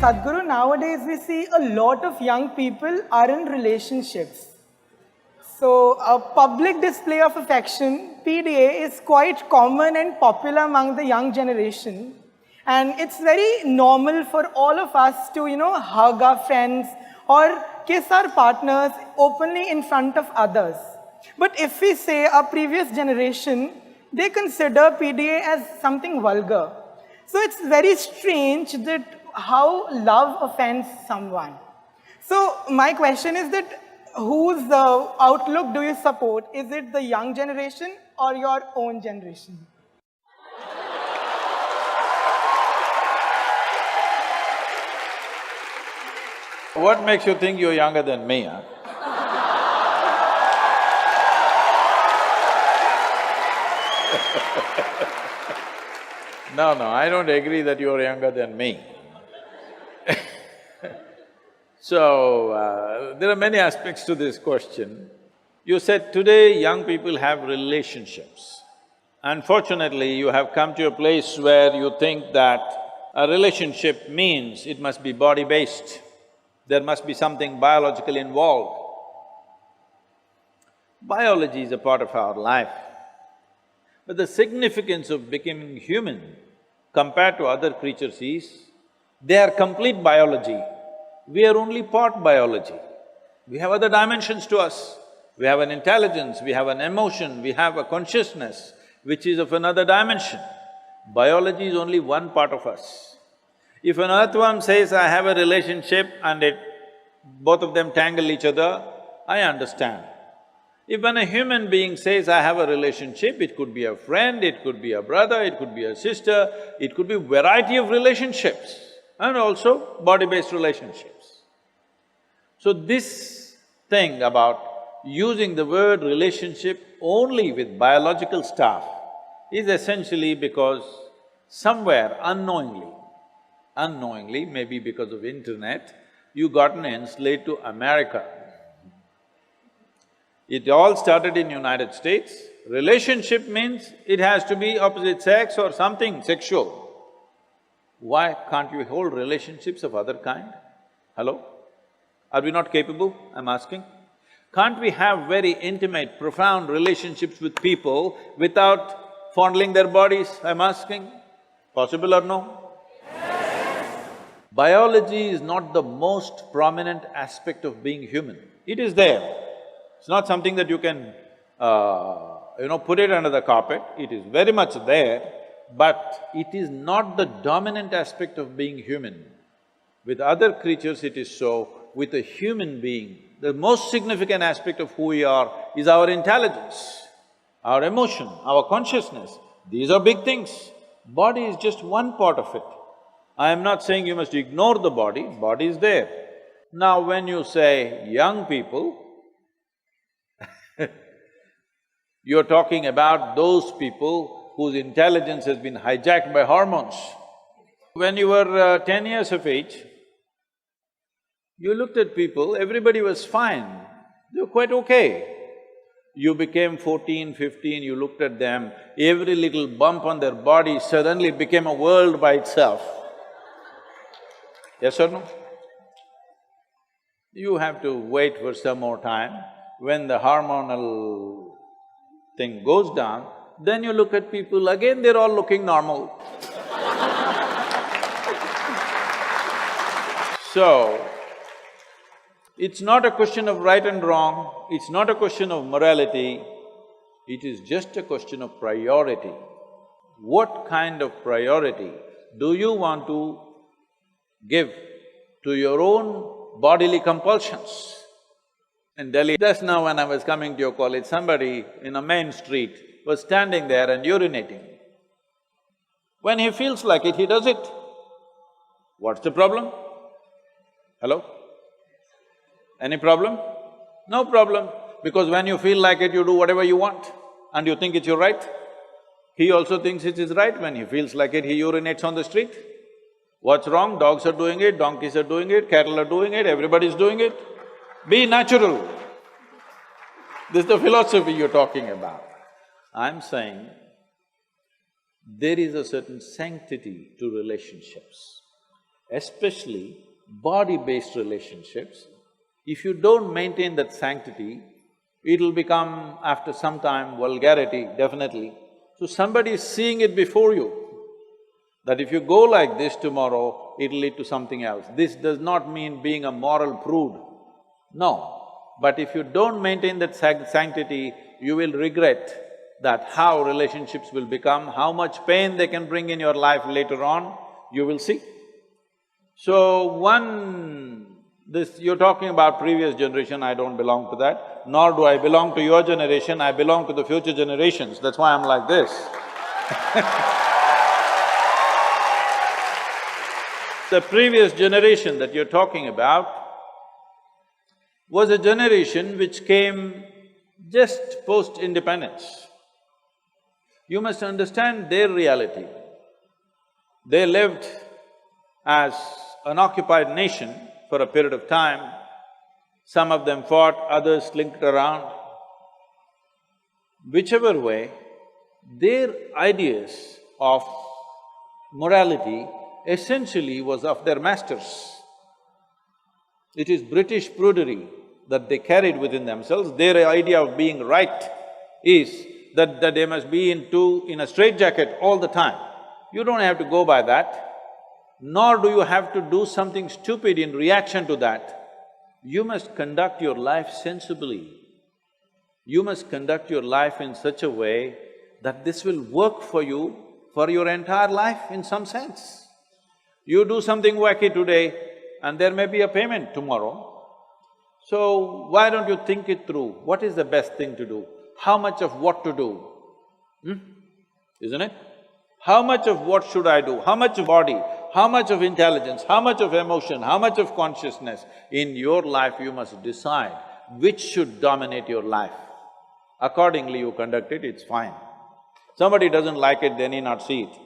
Sadhguru, nowadays we see a lot of young people are in relationships. So a public display of affection, PDA, is quite common and popular among the young generation. And it's very normal for all of us to, hug our friends or kiss our partners openly in front of others. But if we say our previous generation, they consider PDA as something vulgar. So it's very strange that how love offends someone. So my question is that whose outlook do you support? Is it the young generation or your own generation? What makes you think you're younger than me, huh? No, I don't agree that you're younger than me. So, there are many aspects to this question. You said today young people have relationships. Unfortunately, you have come to a place where you think that a relationship means it must be body-based. There must be something biological involved. Biology is a part of our life. But the significance of becoming human compared to other creatures is, they are complete biology. We are only part biology. We have other dimensions to us. We have an intelligence, we have an emotion, we have a consciousness which is of another dimension. Biology is only one part of us. If an earthworm says, I have a relationship and both of them tangle each other, I understand. If when a human being says, I have a relationship, it could be a friend, it could be a brother, it could be a sister, it could be variety of relationships and also body-based relationships. So this thing about using the word relationship only with biological stuff is essentially because somewhere unknowingly, maybe because of internet, you gotten enslaved to America. It all started in United States. Relationship means it has to be opposite sex or something sexual. Why can't you hold relationships of other kind? Hello? Are we not capable, I'm asking? Can't we have very intimate, profound relationships with people without fondling their bodies, I'm asking? Possible or no? Yes. Biology is not the most prominent aspect of being human. It is there. It's not something that you can, put it under the carpet. It is very much there, but it is not the dominant aspect of being human. With other creatures it is so, with a human being, the most significant aspect of who we are is our intelligence, our emotion, our consciousness. These are big things. Body is just one part of it. I am not saying you must ignore the body is there. Now when you say young people, you're talking about those people whose intelligence has been hijacked by hormones. When you were 10 years of age, you looked at people, everybody was fine, they were quite okay. You became 14, 15, you looked at them, every little bump on their body suddenly became a world by itself. Yes or no? You have to wait for some more time. When the hormonal thing goes down, then you look at people, again they're all looking normal. So, it's not a question of right and wrong, it's not a question of morality, it is just a question of priority. What kind of priority do you want to give to your own bodily compulsions? In Delhi, just now when I was coming to your college, somebody in a main street was standing there and urinating. When he feels like it, he does it. What's the problem? Hello? Any problem? No problem, because when you feel like it, you do whatever you want and you think it's your right. He also thinks it is right. When he feels like it, he urinates on the street. What's wrong? Dogs are doing it, donkeys are doing it, cattle are doing it, everybody's doing it. Be natural. This is the philosophy you're talking about. I'm saying there is a certain sanctity to relationships. especially body-based relationships, if you don't maintain that sanctity, it'll become, after some time, vulgarity, definitely. So somebody is seeing it before you, that if you go like this tomorrow, it'll lead to something else. This does not mean being a moral prude, no. But if you don't maintain that sanctity, you will regret that how relationships will become, how much pain they can bring in your life later on, you will see. So you're talking about previous generation, I don't belong to that, nor do I belong to your generation, I belong to the future generations, that's why I'm like this. The previous generation that you're talking about was a generation which came just post-independence. You must understand their reality. They lived as an occupied nation for a period of time. Some of them fought, others slinked around. Whichever way, their ideas of morality essentially was of their masters. It is British prudery that they carried within themselves. Their idea of being right is that they must be in a straitjacket all the time. You don't have to go by that, nor do you have to do something stupid in reaction to that. You must conduct your life sensibly. You must conduct your life in such a way that this will work for you for your entire life in some sense. You do something wacky today and there may be a payment tomorrow. So, why don't you think it through? What is the best thing to do? How much of what to do? Isn't it? How much of what should I do? How much of body? How much of intelligence? How much of emotion? How much of consciousness? In your life you must decide which should dominate your life. Accordingly you conduct it, it's fine. Somebody doesn't like it, they need not see it.